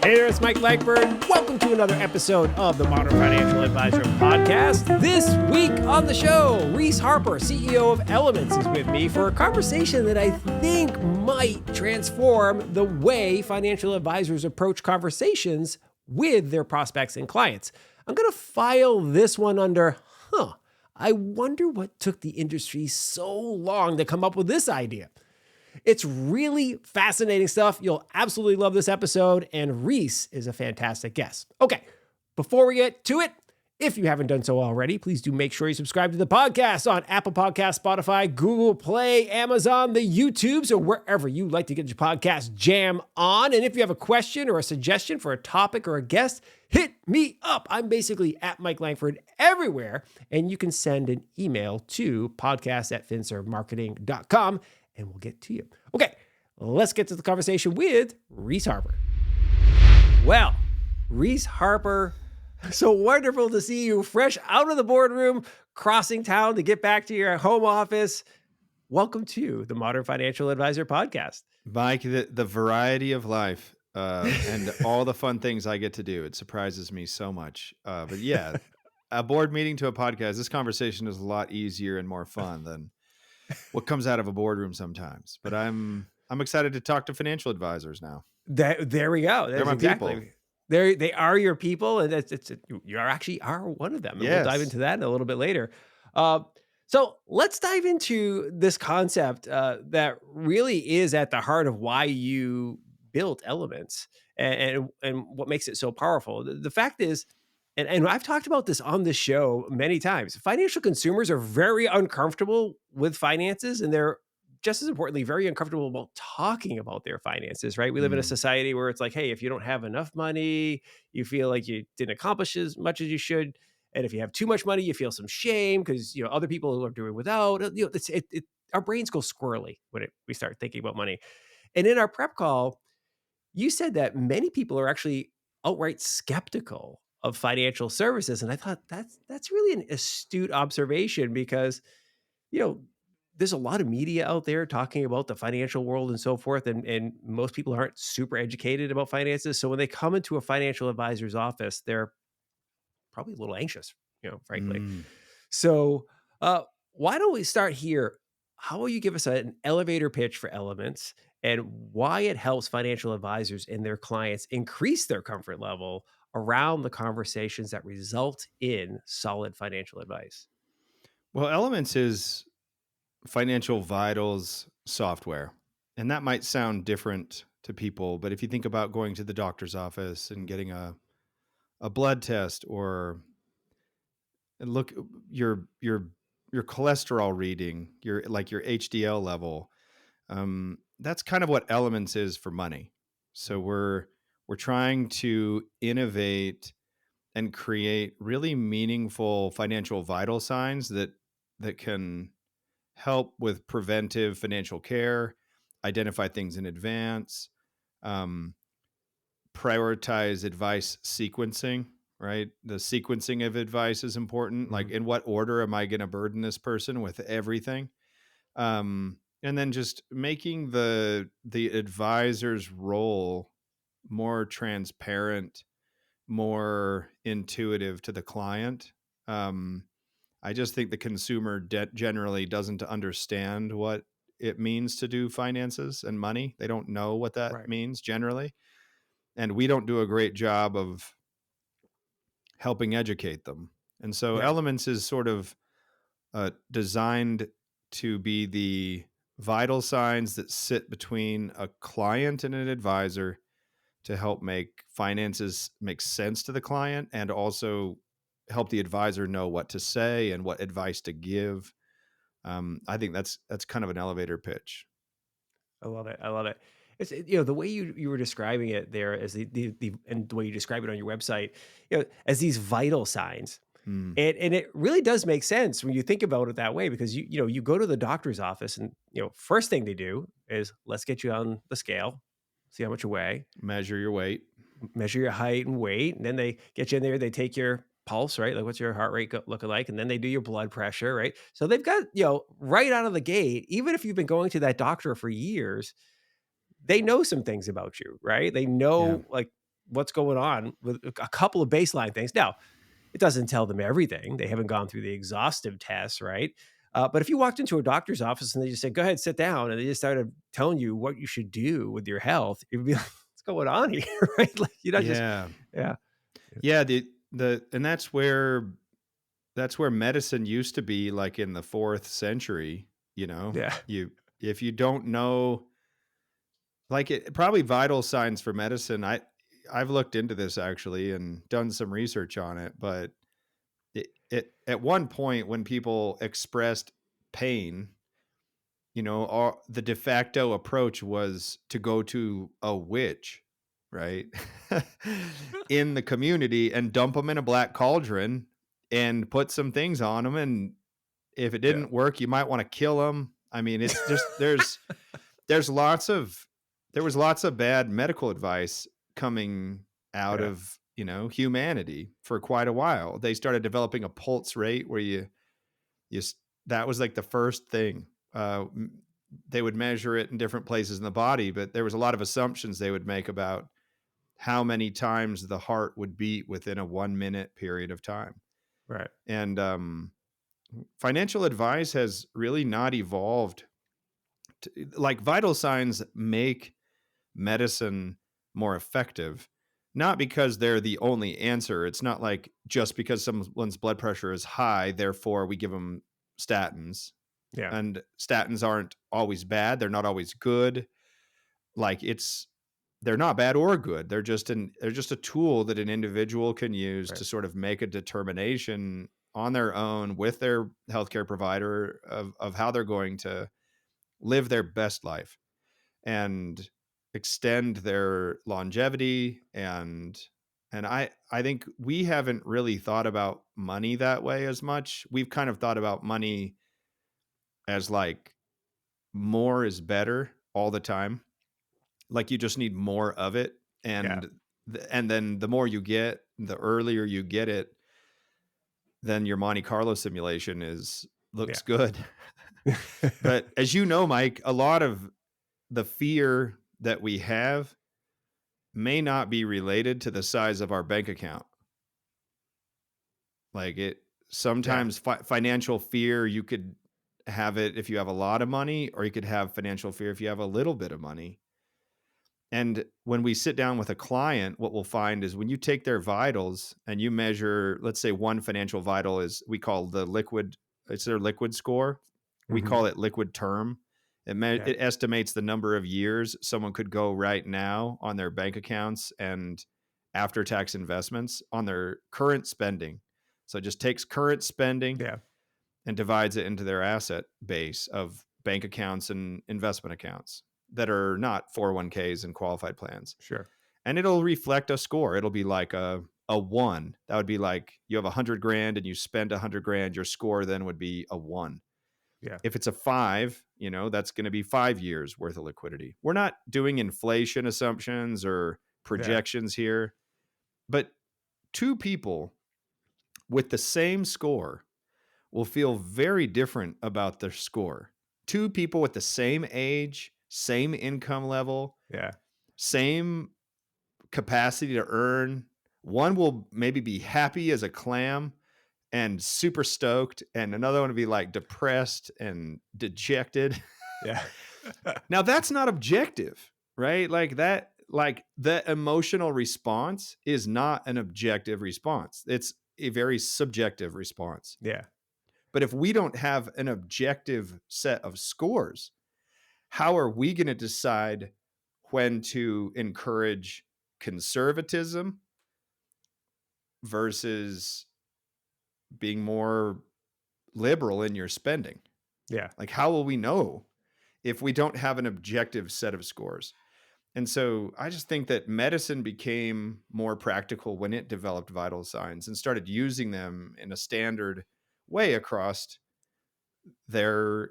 Hey there, it's Mike Langford. Welcome to another episode of the Modern Financial Advisor Podcast. This week on the show, Reese Harper, CEO of Elements, is with me for a conversation that I think might transform the way financial advisors approach conversations with their prospects and clients. I'm going to file this one under, I wonder what took the industry so long to come up with this idea. It's really fascinating stuff. You'll absolutely love this episode, and Reese is a fantastic guest. Okay, before we get to it, if you haven't done so already, please do make sure you subscribe to the podcast on Apple Podcasts, Spotify, Google Play, Amazon, the YouTubes, or wherever you like to get your podcast jam on. And if you have a question or a suggestion for a topic or a guest, hit me up. I'm basically at Mike Langford everywhere, and you can send an email to podcast@finservmarketing.com. and we'll get to you. Okay, let's get to the conversation with Reese Harper. Well, Reese Harper, so wonderful to see you fresh out of the boardroom, crossing town to get back to your home office. Welcome to the Modern Financial Advisor Podcast. Mike, the variety of life and all the fun things I get to do, it surprises me so much. But yeah, a board meeting to a podcast, this conversation is a lot easier and more fun than what comes out of a boardroom sometimes. But I'm excited to talk to financial advisors now. There we go. They're my people. They are your people, and you are one of them. And Yes. We'll dive into that in a little bit later. So let's dive into this concept that really is at the heart of why you built Elements and what makes it so powerful. The fact is, and I've talked about this on this show many times, financial consumers are very uncomfortable with finances, and they're just as importantly, very uncomfortable about talking about their finances, right? We live in a society where it's like, hey, if you don't have enough money, you feel like you didn't accomplish as much as you should. And if you have too much money, you feel some shame because, other people are doing without. Our brains go squirrely when we start thinking about money. And in our prep call, you said that many people are actually outright skeptical of financial services. And I thought that's really an astute observation because, there's a lot of media out there talking about the financial world and so forth. And most people aren't super educated about finances. So when they come into a financial advisor's office, they're probably a little anxious, frankly. So why don't we start here? How will you give us an elevator pitch for Elements and why it helps financial advisors and their clients increase their comfort level around the conversations that result in solid financial advice? Well, Elements is financial vitals software. And that might sound different to people, but if you think about going to the doctor's office and getting a blood test or look your cholesterol reading, your HDL level, that's kind of what Elements is for money. So we're trying to innovate and create really meaningful financial vital signs that can help with preventive financial care, identify things in advance, prioritize advice sequencing, right? The sequencing of advice is important. Like, in what order am I going to burden this person with everything? And then just making the advisor's role more transparent, more intuitive to the client. I just think the consumer generally doesn't understand what it means to do finances and money. They don't know what that means generally. And we don't do a great job of helping educate them. And so Elements is sort of designed to be the vital signs that sit between a client and an advisor to help make finances make sense to the client and also help the advisor know what to say and what advice to give. I think that's kind of an elevator pitch. I love it. It's the way you were describing it there as the and the way you describe it on your website, as these vital signs. And it really does make sense when you think about it that way, because you go to the doctor's office and first thing they do is let's get you on the scale, see how much you weigh, measure your weight, measure your height and weight, and then they get you in there, they take your pulse, right? Like, what's your heart rate looking like? And then they do your blood pressure, right? So they've got, right out of the gate, even if you've been going to that doctor for years, they know some things about you, right? They know, like, what's going on with a couple of baseline things. Now, it doesn't tell them everything. They haven't gone through the exhaustive tests, right? But if you walked into a doctor's office and they just said, "Go ahead, sit down," and they just started telling you what you should do with your health, you'd be like, "What's going on here?" Right? Like, you're not just Yeah. yeah, Yeah, the and that's where medicine used to be, like, in the 4th century, you know? yeah, You if you don't know, like, probably vital signs for medicine, I've looked into this actually and done some research on it, but it at one point when people expressed pain, the de facto approach was to go to a witch, right? In the community and dump them in a black cauldron and put some things on them. And if it yeah, didn't work, you might want to kill them. I mean, it's just, there's lots of, there was lots of bad medical advice coming out yeah, of, humanity for quite a while. They started developing a pulse rate where you s that was, like, the first thing. They would measure it in different places in the body, but there was a lot of assumptions they would make about how many times the heart would beat within a 1-minute period of time. right, And, financial advice has really not evolved to like, vital signs make medicine more effective, not because they're the only answer. It's not like just because someone's blood pressure is high, therefore we give them statins. yeah, And statins aren't always bad. They're not always good. Like they're not bad or good. They're just a tool that an individual can use right, to sort of make a determination on their own with their healthcare provider of how they're going to live their best life and extend their longevity and I think we haven't really thought about money that way as much. We've kind of thought about money as like more is better all the time. Like you just need more of it, yeah, and then the more you get, the earlier you get it, then your Monte Carlo simulation is yeah, looks good. But as you know, Mike, a lot of the fear that we have may not be related to the size of our bank account. Like it yeah, sometimes financial fear, you could have it if you have a lot of money, or you could have financial fear if you have a little bit of money. And when we sit down with a client, what we'll find is when you take their vitals and you measure, let's say one financial vital is we call it's their liquid score. We mhm, call it liquid term. yeah, It estimates the number of years someone could go right now on their bank accounts and after tax investments on their current spending. So it just takes current spending yeah, and divides it into their asset base of bank accounts and investment accounts that are not 401ks and qualified plans. sure, And it'll reflect a score. It'll be like a 1. That would be like you have 100 grand and you spend 100 grand, your score then would be a 1. yeah, If it's a 5, that's going to be 5 years worth of liquidity. We're not doing inflation assumptions or yeah, projections here, but two people with the same score will feel very different about their score. Two people with the same age, same income level, yeah, same capacity to earn. One will maybe be happy as a clam and super stoked, and another one will be like depressed and dejected. yeah, Now, that's not objective, right? Like the emotional response is not an objective response. It's a very subjective response. yeah, But if we don't have an objective set of scores, how are we going to decide when to encourage conservatism versus being more liberal in your spending? yeah, Like, how will we know if we don't have an objective set of scores? And so I just think that medicine became more practical when it developed vital signs and started using them in a standard way across their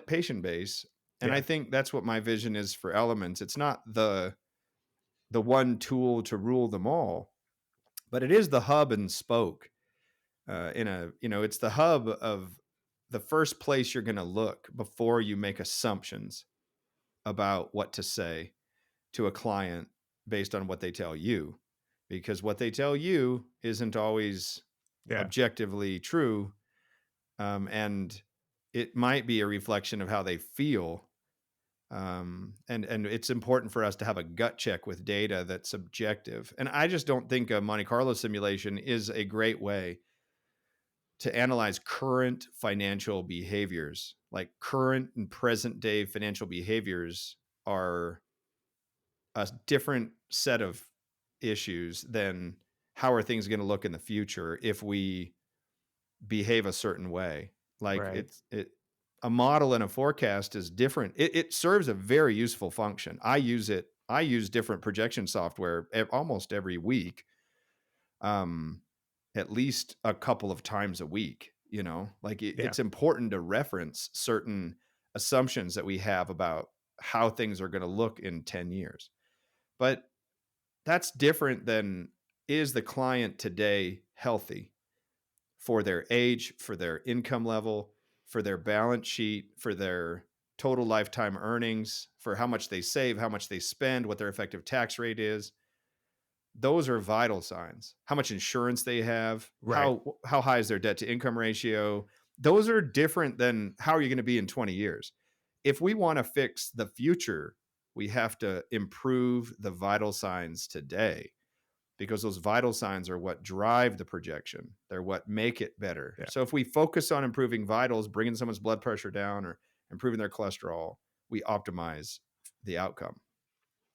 patient base. And I yeah, think that's what my vision is for elements. It's not the one tool to rule them all, but it is the hub and spoke. It's the hub of the first place you're going to look before you make assumptions about what to say to a client based on what they tell you. because what they tell you isn't always Yeah. objectively true. And it might be a reflection of how they feel. And it's important for us to have a gut check with data that's objective. And I just don't think a Monte Carlo simulation is a great way to analyze current financial behaviors. Like current and present day financial behaviors are a different set of issues than how are things going to look in the future if we behave a certain way. Like Right. a model and a forecast is different. It serves a very useful function. I use it. I use different projection software almost every week, um, at least a couple of times a week. Like Yeah. it's important to reference certain assumptions that we have about how things are going to look in 10 years. But that's different than, is the client today healthy for their age, for their income level, for their balance sheet, for their total lifetime earnings, for how much they save, how much they spend, what their effective tax rate is. Those are vital signs. How much insurance they have, Right. how high is their debt to income ratio. Those are different than how are you going to be in 20 years. If we want to fix the future, we have to improve the vital signs today, because those vital signs are what drive the projection. They're what make it better. Yeah. So if we focus on improving vitals, bringing someone's blood pressure down or improving their cholesterol, we optimize the outcome.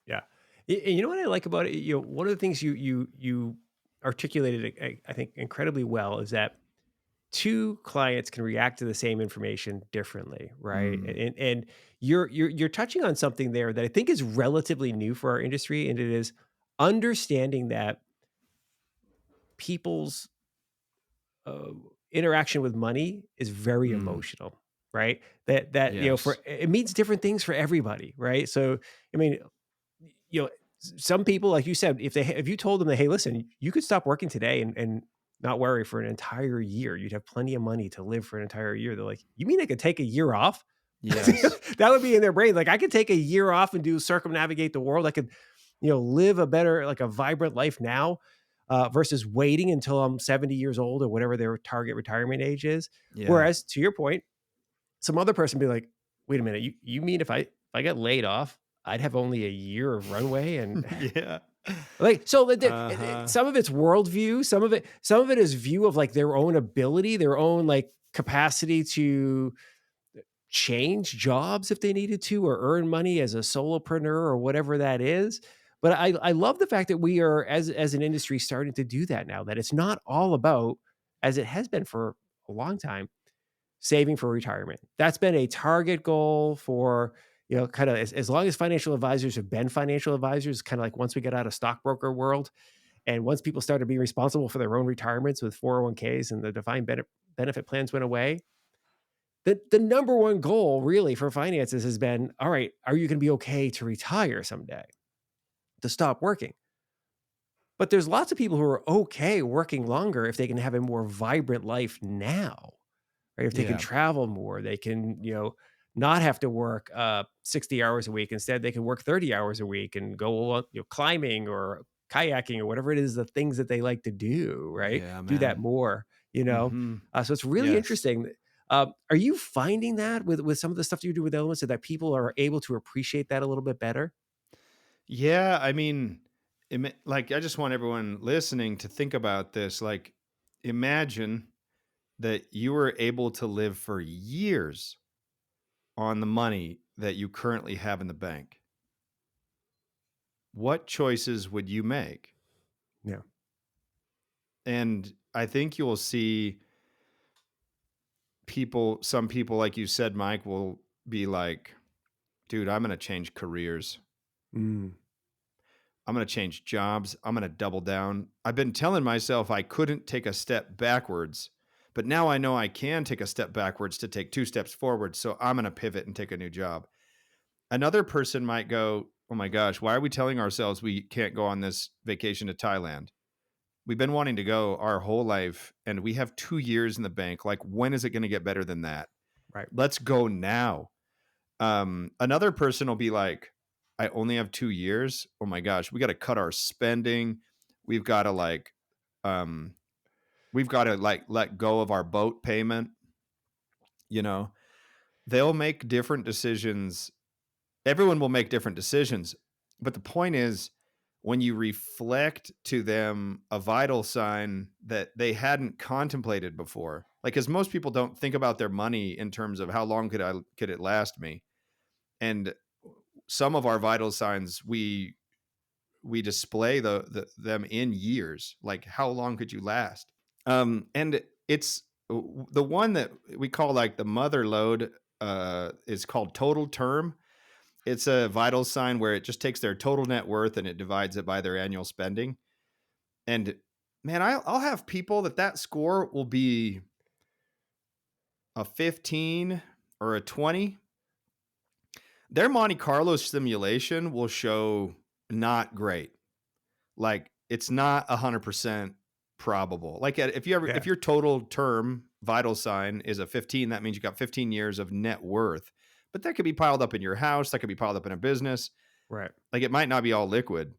Yeah. And you know what I like about it? One of the things you articulated, I think, incredibly well is that two clients can react to the same information differently, right? Mm, And you're touching on something there that I think is relatively new for our industry, and it is understanding that people's uh, interaction with money is very mm, emotional, right? That for yes. it means different things for everybody, right? So I mean, some people, like you said, if you told them that, hey, listen, you could stop working today and not worry for an entire year, you'd have plenty of money to live for an entire year. They're like, you mean I could take a year off? Yes. That would be in their brain. Like, I could take a year off and do circumnavigate the world. I could, live a better, like a vibrant life now, versus waiting until I'm 70 years old or whatever their target retirement age is. Yeah. Whereas, to your point, some other person be like, "Wait a minute, you mean if I got laid off, I'd have only a year of runway?" And Yeah. like, so that Uh-huh. some of it's worldview, some of it is view of like their own ability, their own like capacity to change jobs if they needed to, or earn money as a solopreneur or whatever that is. But I love the fact that we are, as an industry, starting to do that now. That it's not all about, as it has been for a long time, saving for retirement. That's been a target goal for, kind of as long as financial advisors have been financial advisors, kind of like once we get out of stockbroker world and once people started being responsible for their own retirements with 401ks and the defined benefit plans went away. The number one goal really for finances has been, all right, are you going to be okay to retire someday, to stop working? But there's lots of people who are okay working longer if they can have a more vibrant life now. Right? If they can Yeah. travel more, they can, not have to work 60 hours a week. Instead, they can work 30 hours a week and go climbing or kayaking or whatever it is, the things that they like to do, right? Yeah, Do that man. more. Mhm. So it's really Yes. interesting. Are you finding that with some of the stuff you do with elements that people are able to appreciate that a little bit better? Yeah, I mean, like I just want everyone listening to think about this. Like, imagine that you were able to live for years on the money that you currently have in the bank. What choices would you make? Yeah. And I think you'll see some people, like you said, Mike, will be like, dude, I'm going to change careers. Mm, I'm going to change jobs. I'm going to double down. I've been telling myself I couldn't take a step backwards, but now I know I can take a step backwards to take two steps forward. So I'm going to pivot and take a new job. Another person might go, oh my gosh, why are we telling ourselves we can't go on this vacation to Thailand? We've been wanting to go our whole life and we have 2 years in the bank. Like, when is it going to get better than that? right. Let's go now. Another person will be like, I only have 2 years. Oh my gosh, we got to cut our spending. We've got to um, we've got to like let go of our boat payment. You know, they'll make different decisions. Everyone will make different decisions. But the point is, when you reflect to them a vital sign that they hadn't contemplated before, like, because most people don't think about their money in terms of how long could it last me? And some of our vital signs, we display them in years. Like, how long could you last? And it's the one that we call like the mother lode, is called total term. It's a vital sign where it just takes their total net worth and it divides it by their annual spending. And man, I'll have people that score will be a 15 or a 20. Their Monte Carlo simulation will show not great. Like, it's not 100% probable. Like, if Yeah. your total term vital sign is a 15, that means you got 15 years of net worth. But that could be piled up in your house, that could be piled up in a business. Right. Like, it might not be all liquid.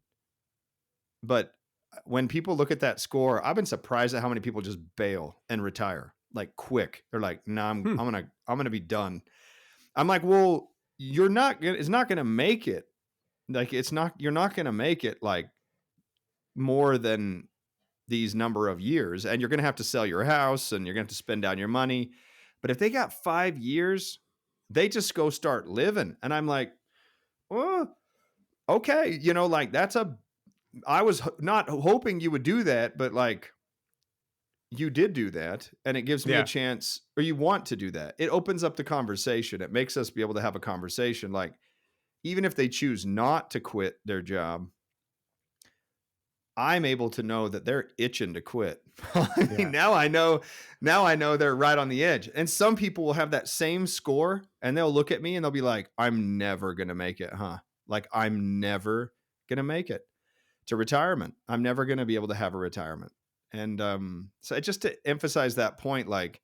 But when people look at that score, I've been surprised at how many people just bail and retire like quick. They're like, "No, Hmm. I'm gonna be done." I'm like, "Well, it's not gonna make it. Like, you're not gonna make it like more than these number of years, and you're gonna have to sell your house and you're gonna have to spend down your money." But if they got 5 years, they just go start living. And I'm like, "Oh, okay." Like, I was not hoping you would do that, but like, you did do that, and it gives me a Yeah. chance, or you want to do that. It opens up the conversation. It makes us be able to have a conversation. Like, even if they choose not to quit their job, I'm able to know that they're itching to quit. I mean, Yeah. now I know they're right on the edge. And some people will have that same score and they'll look at me and they'll be like, "I'm never going to make it, huh? Like, I'm never going to make it to retirement. I'm never going to be able to have a retirement." And so just to emphasize that point, like,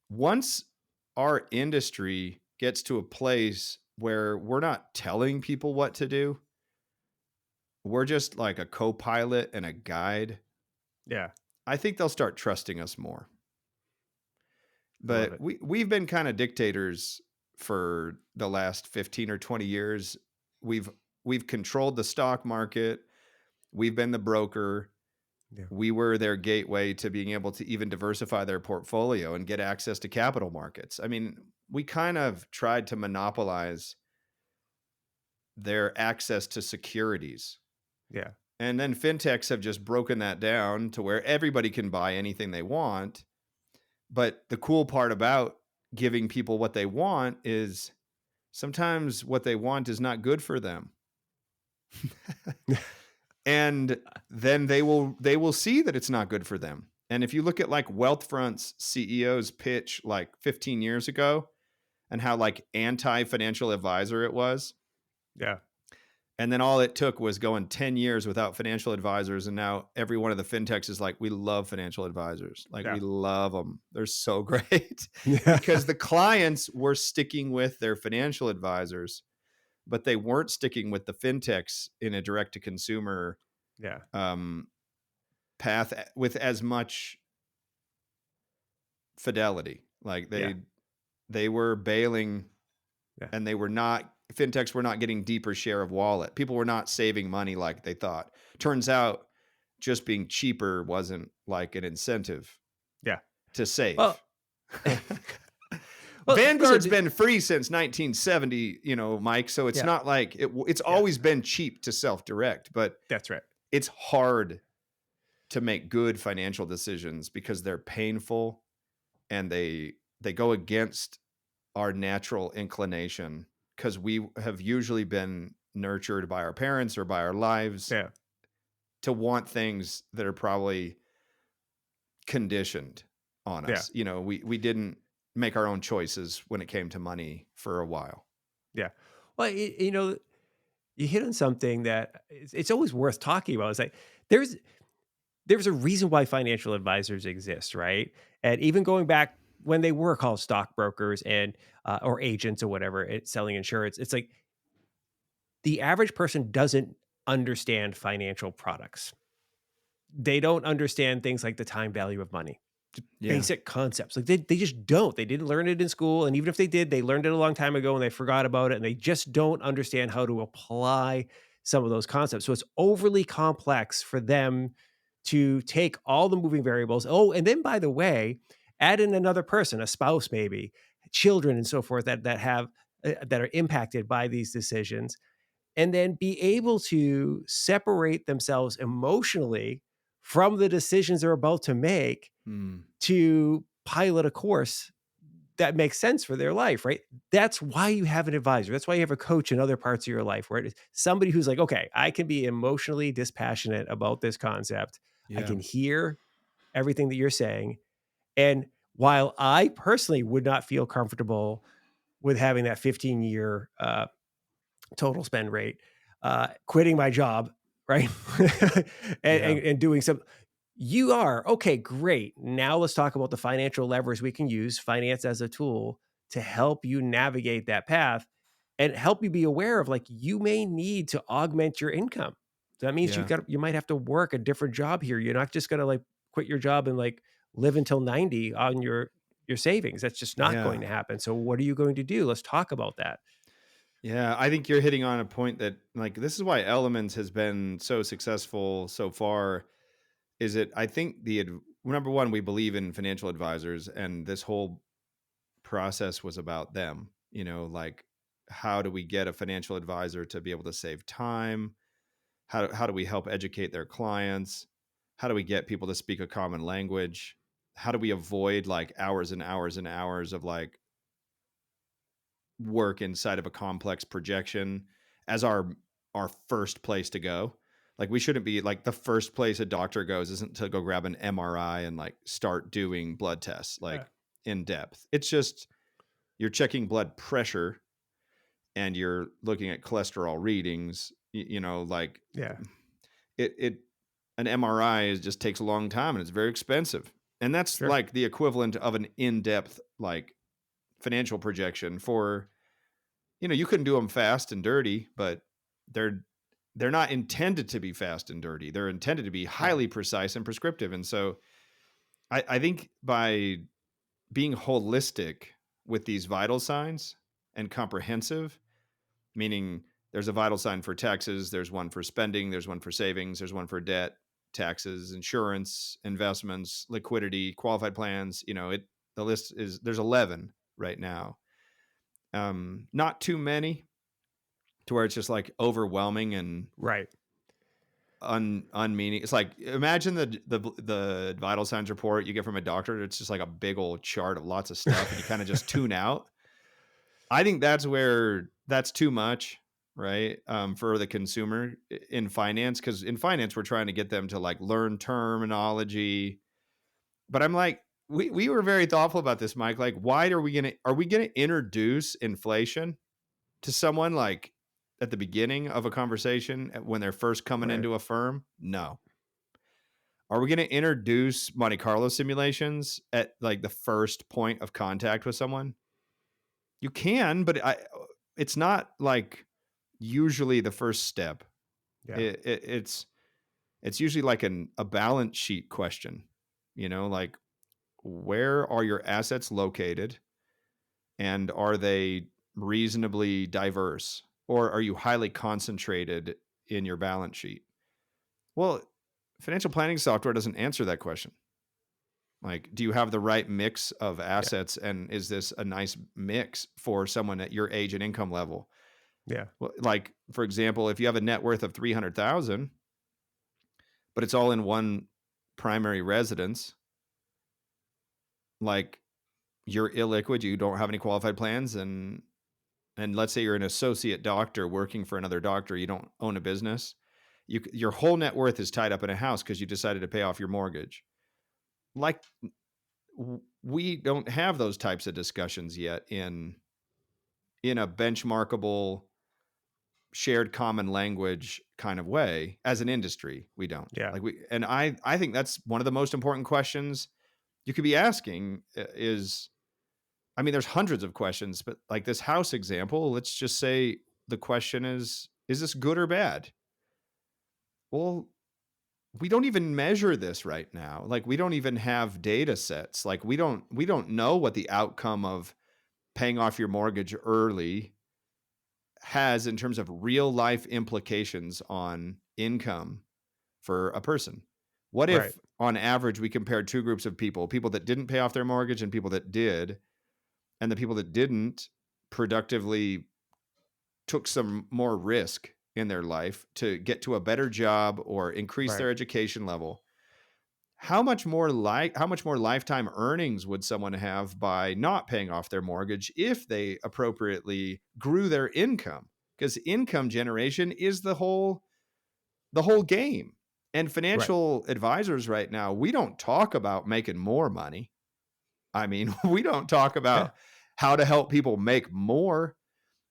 once our industry gets to a place where we're not telling people what to do, we're just like a co-pilot and a guide, Yeah. I think they'll start trusting us more. I love But it. we've been kind of dictators for the last 15 or 20 years. We've we've controlled the stock market. We've been the broker. Yeah. We were their gateway to being able to even diversify their portfolio and get access to capital markets. I mean, we kind of tried to monopolize their access to securities. Yeah. And then fintechs have just broken that down to where everybody can buy anything they want. But the cool part about giving people what they want is sometimes what they want is not good for them. And then they will see that it's not good for them. And if you look at like Wealthfront's CEO's pitch like 15 years ago and how like anti-financial advisor it was, Yeah. and then all it took was going 10 years without financial advisors. And now every one of the fintechs is like, "We love financial advisors. Like, we Yeah. love them. They're so great." Yeah. Because the clients were sticking with their financial advisors, but they weren't sticking with the fintechs in a direct to consumer Yeah. um, path with as much fidelity. Like, Yeah. they were bailing, Yeah. and fintechs were not getting deeper share of wallet. People were not saving money like they thought. Turns out just being cheaper wasn't like an incentive Yeah. to Well, save. well, listen. Vanguard's been free since 1970, Mike. So it's Yeah. not like it's Yeah. always been cheap to self-direct, but That's right. it's hard to make good financial decisions because they're painful and they go against our natural inclination, because we have usually been nurtured by our parents or by our lives Yeah. to want things that are probably conditioned on Yeah. us. We didn't make our own choices when it came to money for a while. Yeah. Well, you hit on something that it's always worth talking about. It's like there's there's a reason why financial advisors exist, right? And even going back when they were called stockbrokers and or agents or whatever, selling insurance, it's like the average person doesn't understand financial products. They don't understand things like the time value of money. Just Yeah. basic concepts. Like they just don't. They didn't learn it in school. And even if they did, they learned it a long time ago and they forgot about it. And they just don't understand how to apply some of those concepts. So it's overly complex for them to take all the moving variables. Oh, and then by the way, add in another person, a spouse, maybe, children, and so forth that are impacted by these decisions, and then be able to separate themselves emotionally from the decisions they're about to make Hmm. to pilot a course that makes sense for their life, right? That's why you have an advisor. That's why you have a coach in other parts of your life where it is somebody who's like, okay, I can be emotionally dispassionate about this concept. I Yeah. can hear everything that you're saying. And while I personally would not feel comfortable with having that 15-year total spend rate, quitting my job, right? and, Yeah. and doing some, you are okay, great. Now let's talk about the financial levers we can use, finance as a tool to help you navigate that path and help you be aware of like you may need to augment your income. So that means Yeah. you might have to work a different job here. You're not just gonna like quit your job and like live until 90 on your savings. That's just not Yeah. going to happen. So what are you going to do? Let's talk about that. Yeah, I think you're hitting on a point that like this is why Elements has been so successful so far is it I think number one we believe in financial advisors and this whole process was about them, like how do we get a financial advisor to be able to save time? How do we help educate their clients? How do we get people to speak a common language? How do we avoid like hours and hours and hours of like work inside of a complex projection as our first place to go. Like we shouldn't be like the first place a doctor goes isn't to go grab an MRI and like start doing blood tests Yeah. like in depth. It's just you're checking blood pressure and you're looking at cholesterol readings, like Yeah. it an MRI just takes a long time and it's very expensive. And that's Sure. like the equivalent of an in-depth like financial projection for you couldn't do them fast and dirty, but they're they're not intended to be fast and dirty. They're intended to be Yeah. highly precise and prescriptive. And so I think by being holistic with these vital signs and comprehensive, meaning there's a vital sign for taxes, there's one for spending, there's one for savings, there's one for debt, taxes, insurance, investments, liquidity, qualified plans. The list is there's 11 right now. Not too many, to where it's just like overwhelming and Right. unmeaning. It's like imagine the vital signs report you get from a doctor. It's just like a big old chart of lots of stuff, and you kind of just tune out. I think that's where that's too much, right? For the consumer in finance, because in finance we're trying to get them to like learn terminology. But I'm like, we were very thoughtful about this, Mike. Like, why are we gonna introduce inflation to someone like at the beginning of a conversation when they're first coming Right. into a firm? No. Are we going to introduce Monte Carlo simulations at like the first point of contact with someone? You can, but it's not like usually the first step. Yeah. It's usually like a balance sheet question, like where are your assets located and are they reasonably diverse or are you highly concentrated in your balance sheet? Well, financial planning software doesn't answer that question. Like, do you have the right mix of Yeah. assets and is this a nice mix for someone at your age and income level? Yeah. Well, like for example, if you have a net worth of 300,000, but it's all in one primary residence, like you're illiquid, you don't have any qualified plans and let's say you're an associate doctor working for another doctor, you don't own a business, your whole net worth is tied up in a house because you decided to pay off your mortgage. Like we don't have those types of discussions yet in a benchmarkable shared common language kind of way as an industry. We don't. Yeah. Like I think that's one of the most important questions you could be asking is I mean there's hundreds of questions, but like this house example, let's just say the question is this good or bad? Well, we don't even measure this right now. Like, we don't even have data sets. Like, we don't know what the outcome of paying off your mortgage early has in terms of real life implications on income for a person. What Right. if on average we compared two groups of people, people that didn't pay off their mortgage and people that did, and the people that didn't productively took some more risk in their life to get to a better job or increase Right. their education level? How much more lifetime earnings would someone have by not paying off their mortgage if they appropriately grew their income? Because income generation is the whole game. And Right. financial advisors right now, we don't talk about making more money. I mean, we don't talk Yeah. about how to help people make more.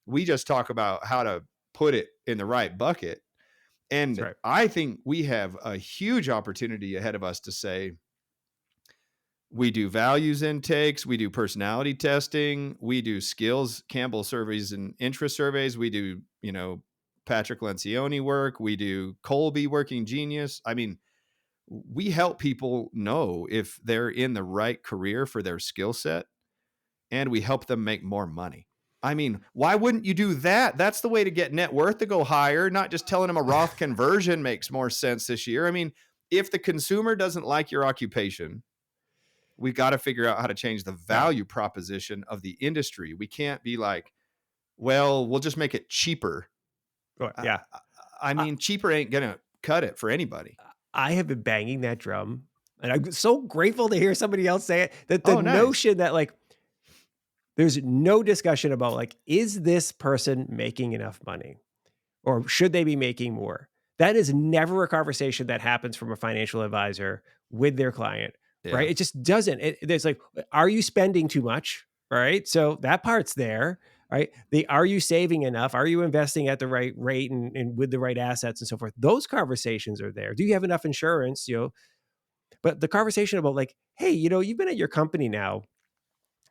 We just talk about how to put it in the right bucket. That's And right. I think we have a huge opportunity ahead of us to say, we do values intakes, we do personality testing, we do skills Campbell surveys and interest surveys, we do, Patrick Lencioni work, we do Colby working genius. I mean, we help people know if they're in the right career for their skill set, and we help them make more money. I mean, why wouldn't you do that? That's the way to get net worth to go higher, not just telling them a Roth conversion makes more sense this year. I mean, if the consumer doesn't like your occupation, we got to figure out how to change the Yeah. value proposition of the industry. We can't be like, well, we'll just make it cheaper. Right. I, Yeah. I I, mean, cheaper ain't going to cut it for anybody. I have been banging that drum, and I'm so grateful to hear somebody else say it. That the Oh, nice. notion that like there's no discussion about like, is this person making enough money? Or should they be making more? That is never a conversation that happens from a financial advisor with their client, right? Yeah. It just doesn't. It's like, are you spending too much? Right. So that part's there, right? Are you saving enough? Are you investing at the right rate and with the right assets and so forth? Those conversations are there. Do you have enough insurance? But the conversation about like, hey, you've been at your company now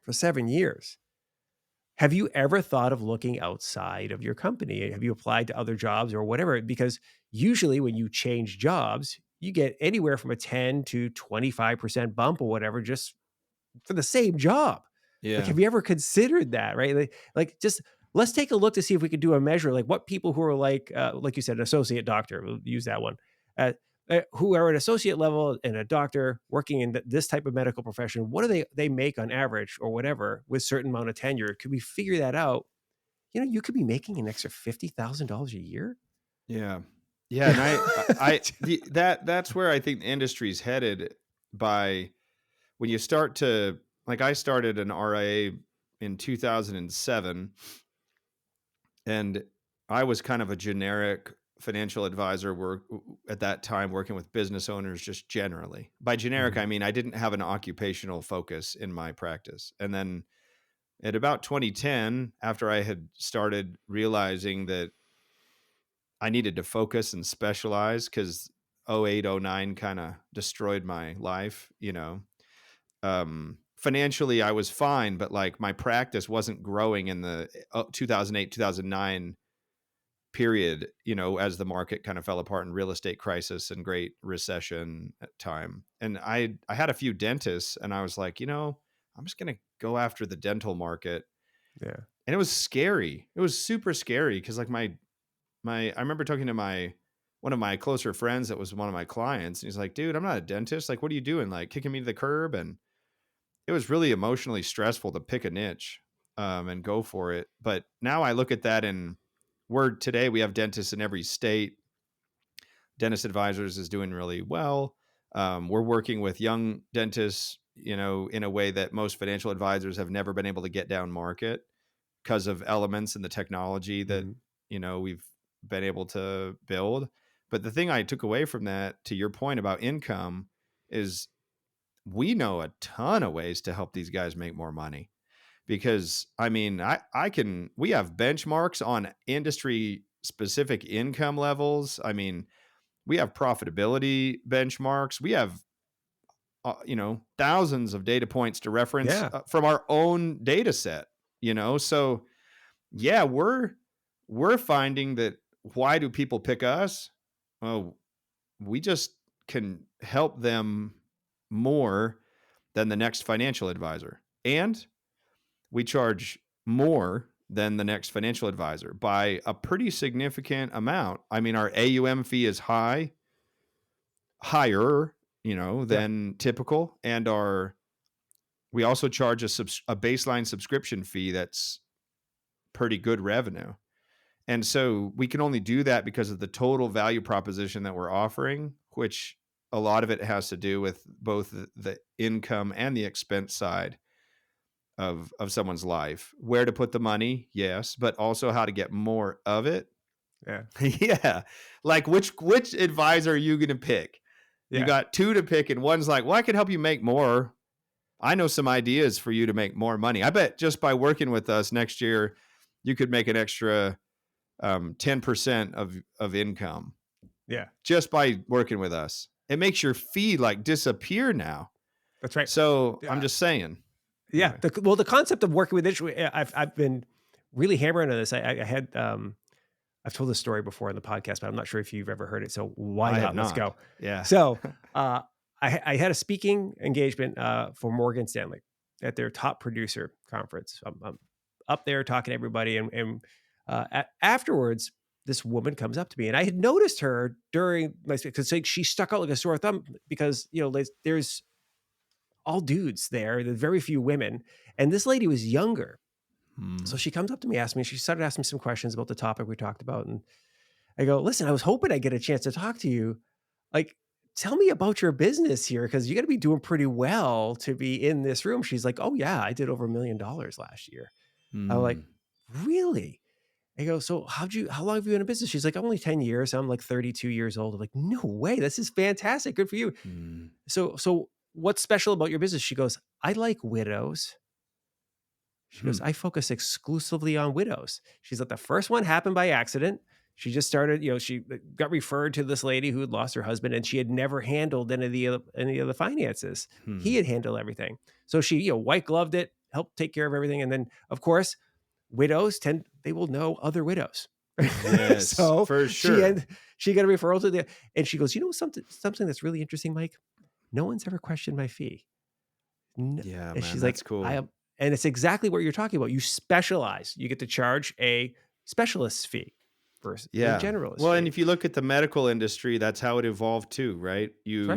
for 7 years. Have you ever thought of looking outside of your company? Have you applied to other jobs or whatever? Because usually when you change jobs, you get anywhere from a 10 to 25% bump or whatever just for the same job. Like, Yeah. have you ever considered that, right? Like just let's take a look to see if we could do a measure like what people who are like you said, an associate doctor, we'll use that one, uh, who are an associate level and a doctor working in this type of medical profession, what do they make on average or whatever with certain amount of tenure? Could we figure that out? You could be making an extra $50,000 a year. Yeah. Yeah, and that's where I think the industry's headed by when you start to, like, I started an RIA in 2007, and I was kind of a generic financial advisor work at that time, working with business owners just generally. By generic, Mhm. I mean I didn't have an occupational focus in my practice. And then at about 2010, after I had started realizing that I needed to focus and specialize because 08, 09 kind of destroyed my life, financially I was fine, but like my practice wasn't growing in the 2008, 2009 period, as the market kind of fell apart and real estate crisis and great recession at time. And I had a few dentists and I was like, I'm just going to go after the dental market. Yeah. And it was scary. It was super scary because like I remember talking to one of my closer friends that was one of my clients, and he's like, "Dude, I'm not a dentist. Like, what are you doing? Like, kicking me to the curb?" And it was really emotionally stressful to pick a niche, and go for it. But now I look at that, and today we have dentists in every state. Dentist Advisors is doing really well. We're working with young dentists, in a way that most financial advisors have never been able to get down market because of elements in the technology that Mhm. we've been able to build. But the thing I took away from that, to your point about income, is we know a ton of ways to help these guys make more money. Because I mean, we have benchmarks on industry specific income levels. I mean, we have profitability benchmarks. We have thousands of data points to reference Yeah. from our own data set. So yeah, we're finding that. Why do people pick us? Oh, we just can help them more than the next financial advisor. And we charge more than the next financial advisor by a pretty significant amount. I mean, our AUM fee is higher, Yep. than typical, and we also charge a baseline subscription fee that's pretty good revenue. And so we can only do that because of the total value proposition that we're offering, which a lot of it has to do with both the income and the expense side of someone's life. Where to put the money, yes, but also how to get more of it. Yeah. Yeah. Like which advisor are you going to pick? You Yeah. got two to pick, and one's like, well, I can help you make more. I know some ideas for you to make more money. I bet just by working with us next year, you could make an extra 10% of income Yeah. just by working with us. It makes your fee like disappear now. That's right. So I'm Yeah. just saying. Yeah. Anyway, The concept of working with industry, I've been really hammering on this. I had I've told this story before on the podcast, but I'm not sure if you've ever heard it. So why I have not? Let's not. go. Yeah. So I had a speaking engagement for Morgan Stanley at their top producer conference. I'm up there talking to everybody, and afterwards, this woman comes up to me, and I had noticed her during my because like, she stuck out like a sore thumb because there's all dudes there, there's very few women, and this lady was younger. So Hmm. she comes up to me, she started asking me some questions about the topic we talked about, and I go, "Listen, I was hoping I get a chance to talk to you. Like, tell me about your business here because you got to be doing pretty well to be in this room." She's like, "Oh yeah, I did over $1 million last year." I'm like, Hmm. "Really?" I go, "So how long have you been in business?" She's like, "Only 10 years." I'm like 32 years old. I'm like, "No way. This is fantastic. Good for you." Hmm. So what's special about your business? She goes, "I like widows." She Hmm. goes, "I focus exclusively on widows." She's like, "The first one happened by accident." She just started, she got referred to this lady who had lost her husband, and she had never handled any of the finances. Hmm. He had handled everything. So she, white gloved it, helped take care of everything. And then, of course, they will know other widows. Yes, So for she sure. and she got a referral to and she goes, something that's really interesting, Mike. No one's ever questioned my fee. N Yeah, And man, she's that's like, "I cool. am," and it's exactly what you're talking about. You specialize. You get to charge a specialist fee versus the Yeah. generalist Well, and fee. if you look at the medical industry, that's how it evolved too, right? That's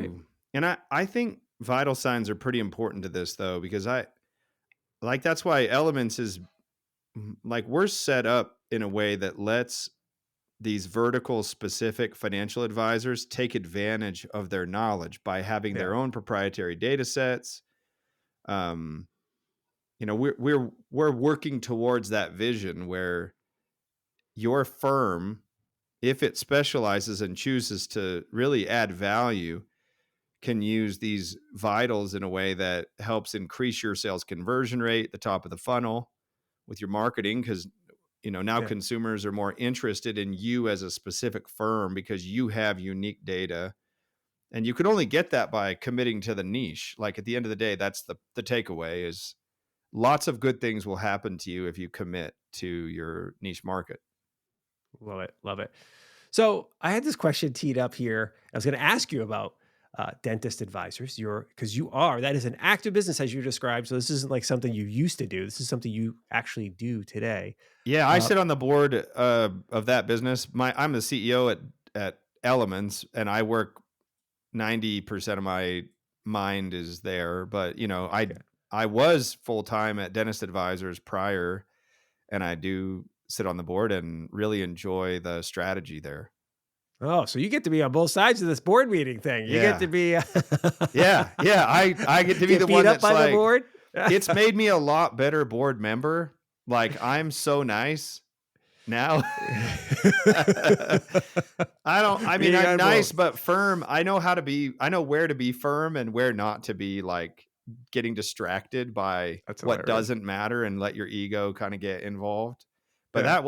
right. I think vital signs are pretty important to this though, because that's why Elements is like we're set up in a way that lets these vertical specific financial advisors take advantage of their knowledge by having Yeah. their own proprietary data sets. Um, we're working towards that vision where your firm, if it specializes and chooses to really add value, can use these vitals in a way that helps increase your sales conversion rate, the top of the funnel with your marketing. Because now Yeah. consumers are more interested in you as a specific firm because you have unique data, and you can only get that by committing to the niche. Like at the end of the day, that's the takeaway is lots of good things will happen to you if you commit to your niche market. Love it. Love it. So I had this question teed up here. I was going to ask you about dentist advisors. Because that is an active business as you described. So this isn't like something you used to do. This is something you actually do today. Yeah, I Uh, sit on the board of that business. I'm the CEO at Elements, and I work 90% of my mind is there. But yeah. I was full time at Dentist Advisors prior, and I do sit on the board and really enjoy the strategy there. Oh, so you get to be on both sides of this board meeting thing. You get to Yeah, be yeah. I get to be get the beat one up that's by the like, board. it's made me a lot better board member. Like I'm so nice now. Being I'm on nice both. but firm. I know where to be firm and where not to be like getting distracted by That's what hilarious. doesn't matter and let your ego kind of get involved. But Yeah, that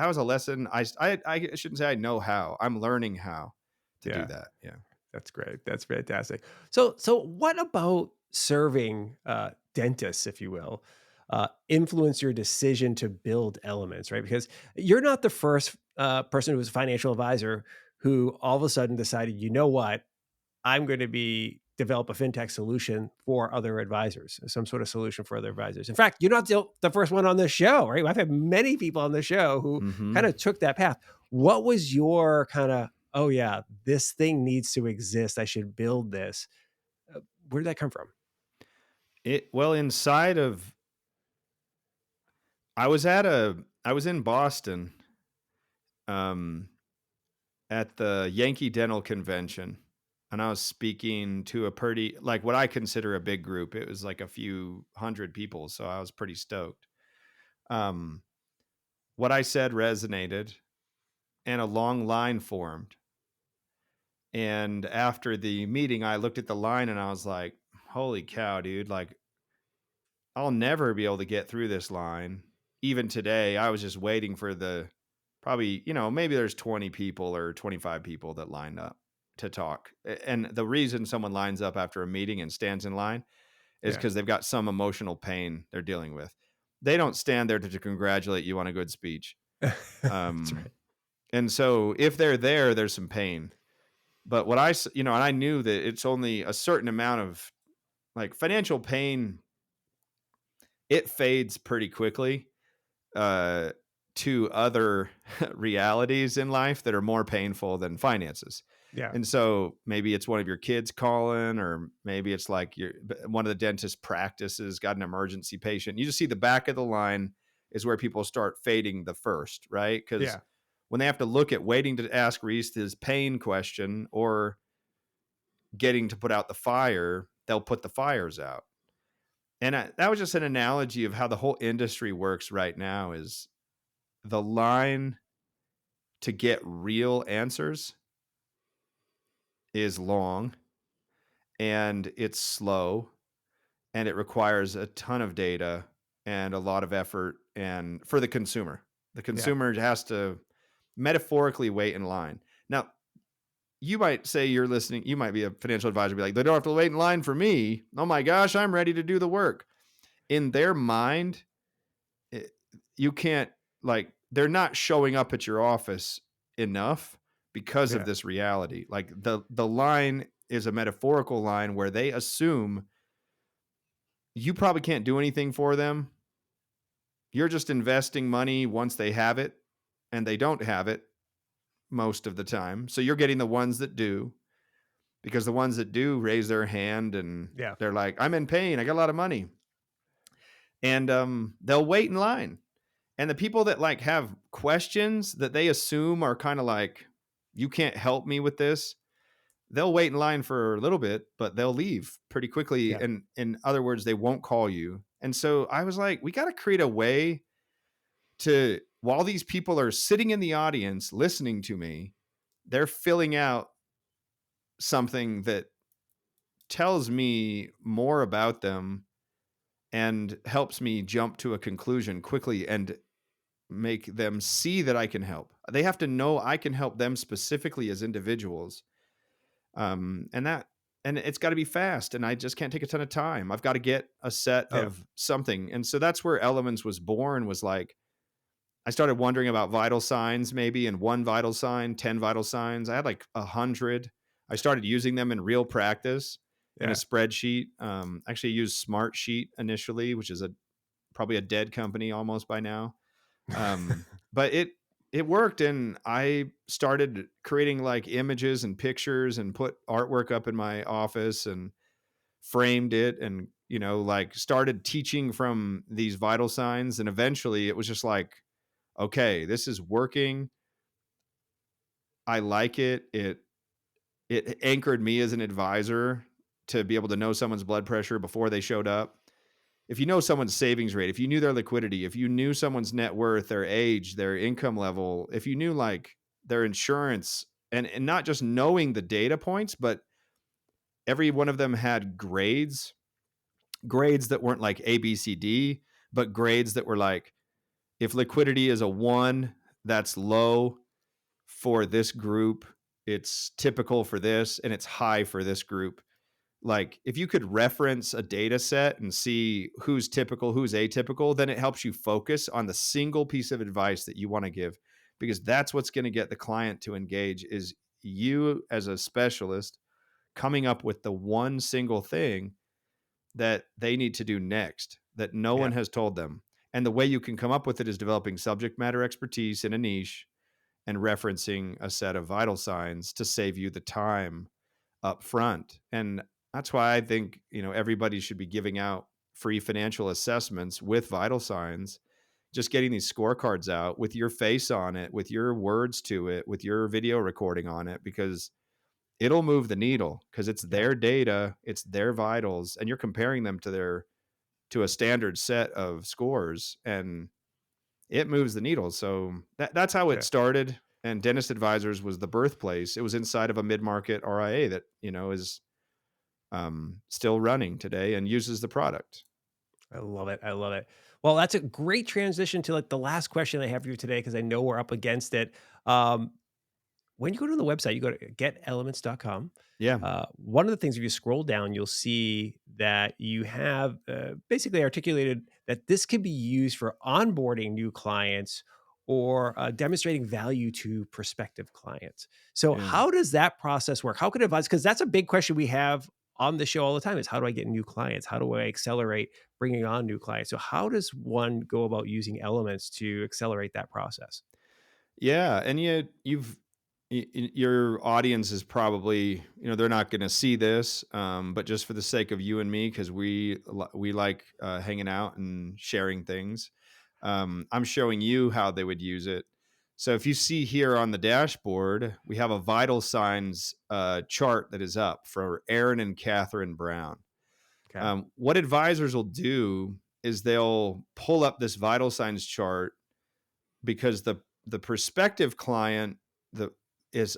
was a lesson. I shouldn't say I know how. I'm learning how to do yeah, that. Yeah. that's great. That's fantastic. So what about serving dentists, if you will, influence your decision to build elements, right? Because you're not the first person who was a financial advisor who all of a sudden decided, you know what? I'm going to be develop a fintech solution for other advisors, some sort of solution for other advisors. In fact, you're not the first one on this show, right? I've had many people on the show who kind Mhm. of took that path. What was your kind of, oh yeah, this thing needs to exist. I should build this. Where did that come from? Inside of I was in Boston, um, at the Yankee Dental Convention, and I was speaking to a pretty like, what I consider a big group. It was like a few hundred people, so I was pretty stoked. Um, what I said resonated, and a long line formed, and after the meeting, I looked at the line and I was like, "Holy cow, dude, like, I'll never be able to get through this line." Even today, I was just waiting for the probably, maybe there's 20 people or 25 people that lined up to talk. And the reason someone lines up after a meeting and stands in line is Yeah. because they've got some emotional pain they're dealing with. They don't stand there to congratulate you on a good speech. That's Um, right. and so if they're there, there's some pain. But and I knew that it's only a certain amount of like financial pain, it fades pretty quickly uh, to other realities in life that are more painful than finances. Yeah. And so maybe it's one of your kids calling, or maybe it's like one of the dentist practices got an emergency patient. You just see the back of the line is where people start fading the first, right? Because Yeah. when they have to look at waiting to ask Reese his pain question or getting to put out the fire, they'll put the fires out. And that was just an analogy of how the whole industry works right now. Is the line to get real answers is long, and it's slow, and it requires a ton of data and a lot of effort, and for the consumer. The Yeah. consumer has to metaphorically wait in line. Now, you might say, you're listening, you might be a financial advisor, be like, they don't have to wait in line for me. Oh my gosh, I'm ready to do the work. In their mind, it, you can't, like, they're not showing up at your office enough because of Yeah. this reality. Like, the line is a metaphorical line where they assume you probably can't do anything for them. You're just investing money once they have it, and they don't have it most of the time. So you're getting the ones that do, because the ones that do raise their hand and Yeah. they're like, I'm in pain, I got a lot of money. And they'll wait in line. And the people that like have questions that they assume are kind of like, you can't help me with this, they'll wait in line for a little bit, but they'll leave pretty quickly. Yeah. And in other words, they won't call you. And so I was like, we got to create a way to, while these people are sitting in the audience listening to me, they're filling out something that tells me more about them and helps me jump to a conclusion quickly and make them see that I can help. They have to know I can help them specifically as individuals. And that, and it's got to be fast, and I just can't take a ton of time. I've got to get a set Yeah. of something. And so that's where Elements was born, was like, I started wondering about vital signs, maybe, and one vital sign, 10 vital signs. I had like 100. I started using them in real practice in a Yeah. spreadsheet. Actually, I used Smartsheet initially, which is probably a dead company almost by now. But it worked, and I started creating like images and pictures and put artwork up in my office and framed it, and like started teaching from these vital signs. And eventually it was just like, okay, this is working. I like it. It anchored me as an advisor to be able to know someone's blood pressure before they showed up. If you know someone's savings rate, if you knew their liquidity, if you knew someone's net worth, their age, their income level, if you knew like their insurance, and not just knowing the data points, but every one of them had grades that weren't like A, B, C, D, but grades that were like, if liquidity is a 1, that's low for this group. It's typical for this, and it's high for this group. Like, if you could reference a data set and see who's typical, who's atypical, then it helps you focus on the single piece of advice that you want to give, because that's what's going to get the client to engage, is you as a specialist coming up with the one single thing that they need to do next that no one Yeah. has told them. And the way you can come up with it is developing subject matter expertise in a niche and referencing a set of vital signs to save you the time up front. And that's why I think, everybody should be giving out free financial assessments with vital signs, just getting these scorecards out with your face on it, with your words to it, with your video recording on it, because it'll move the needle because it's Yeah. their data, it's their vitals, and you're comparing them to a standard set of scores, and it moves the needle. So that's how it Yeah. started. And Dentist Advisors was the birthplace. It was inside of a mid-market RIA that, is still running today and uses the product. I love it. I love it. Well, that's a great transition to like the last question I have for you today because I know we're up against it. Um, when you go to the website, you go to getelements.com. Yeah. One of the things, if you scroll down, you'll see that you have basically articulated that this can be used for onboarding new clients or demonstrating value to prospective clients. So, Yeah. how does that process work? How can advise? Because that's a big question we have on the show all the time: is how do I get new clients? How do I accelerate bringing on new clients? So, how does one go about using elements to accelerate that process? Yeah, and your audience is probably, they're not going to see this, but just for the sake of you and me, because we like hanging out and sharing things. I'm showing you how they would use it. So if you see here on the dashboard, we have a vital signs chart that is up for Aaron and Catherine Brown. Okay. What advisors will do is they'll pull up this vital signs chart because the prospective client the is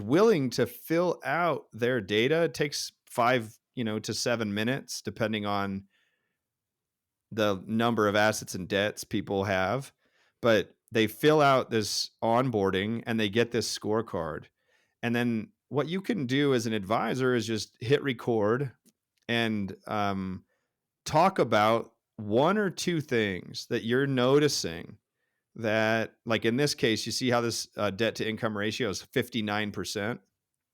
willing to fill out their data. It takes 5 to 7 minutes depending on the number of assets and debts people have, but they fill out this onboarding and they get this scorecard. And then what you can do as an advisor is just hit record and talk about one or two things that you're noticing that, like in this case, you see how this debt to income ratio is 59%.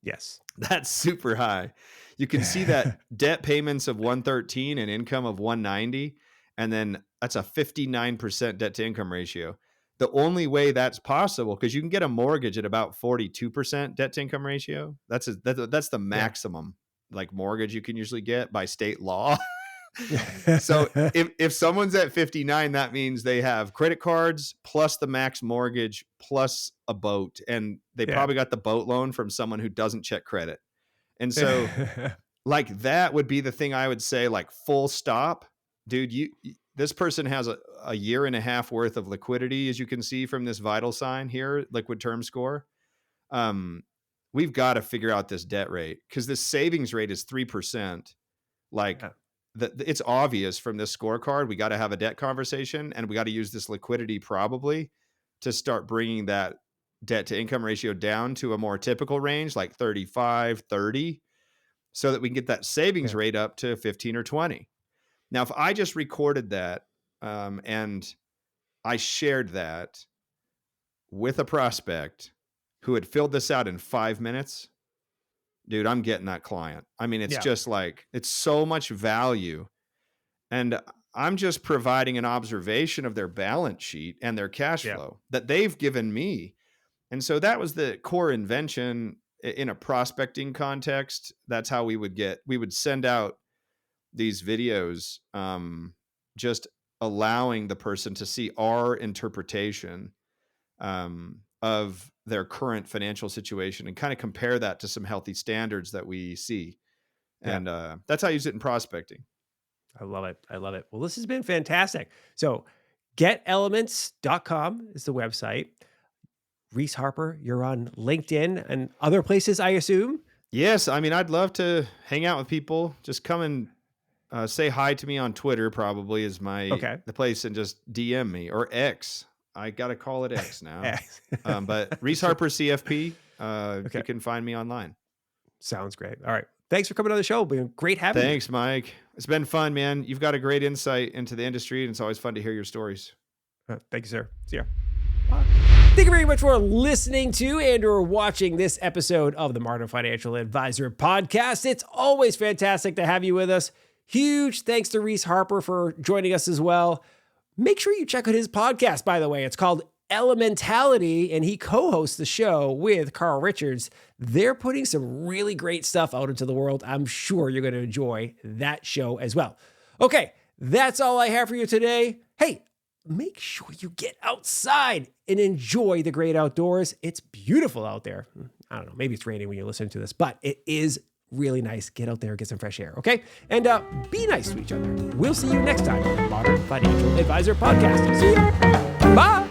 Yes. That's super high. You can see that debt payments of 113 and income of 190, and then that's a 59% debt to income ratio. The only way that's possible, because you can get a mortgage at about 42% debt to income ratio. That's the Yeah. maximum like mortgage you can usually get by state law. So if someone's at 59, that means they have credit cards plus the max mortgage plus a boat, and they Yeah. probably got the boat loan from someone who doesn't check credit. And so like that would be the thing I would say, like, full stop. Dude, this person has a year and a half worth of liquidity, as you can see from this vital sign here, liquid term score. Um, we've got to figure out this debt rate because this savings rate is 3%. Like, Yeah. it's obvious from this scorecard, we got to have a debt conversation and we got to use this liquidity probably to start bringing that debt to income ratio down to a more typical range, like 35, 30, so that we can get that savings Yeah. rate up to 15 or 20. Now, if I just recorded that and I shared that with a prospect who had filled this out in 5 minutes, dude, I'm getting that client. I mean, it's Yeah. just like, it's so much value. And I'm just providing an observation of their balance sheet and their cash Yeah. flow that they've given me. And so that was the core invention in a prospecting context. That's how we would send out these videos, just allowing the person to see our interpretation of their current financial situation and kind of compare that to some healthy standards that we see. Yeah. And that's how I use it in prospecting. I love it. I love it. Well, this has been fantastic. So, getelements.com is the website. Reese Harper, you're on LinkedIn and other places, I assume? Yes, I mean, I'd love to hang out with people. Just come and say hi to me on Twitter. Probably is Okay. the place, and just DM me or X. I gotta call it X now. X. But Reese Sure. Harper CFP. You Okay. can find me online. Sounds great. All right. Thanks for coming on the show. Been great having you. Thanks, Mike. It's been fun, man. You've got a great insight into the industry, and it's always fun to hear your stories. Thank you, sir. See ya. Bye. Thank you very much for listening to and or watching this episode of the Modern Financial Advisor podcast. It's always fantastic to have you with us. Huge thanks to Reese Harper for joining us as well. Make sure you check out his podcast, by the way. It's called Elementality, and he co-hosts the show with Carl Richards. They're putting some really great stuff out into the world. I'm sure you're going to enjoy that show as well. Okay, that's all I have for you today. Hey, make sure you get outside and enjoy the great outdoors. It's beautiful out there. I don't know, maybe it's raining when you listen to this, but it is really nice. Get out there, get some fresh air, okay? And be nice to each other. We'll see you next time on the Modern Financial Advisor podcast. See you. Bye.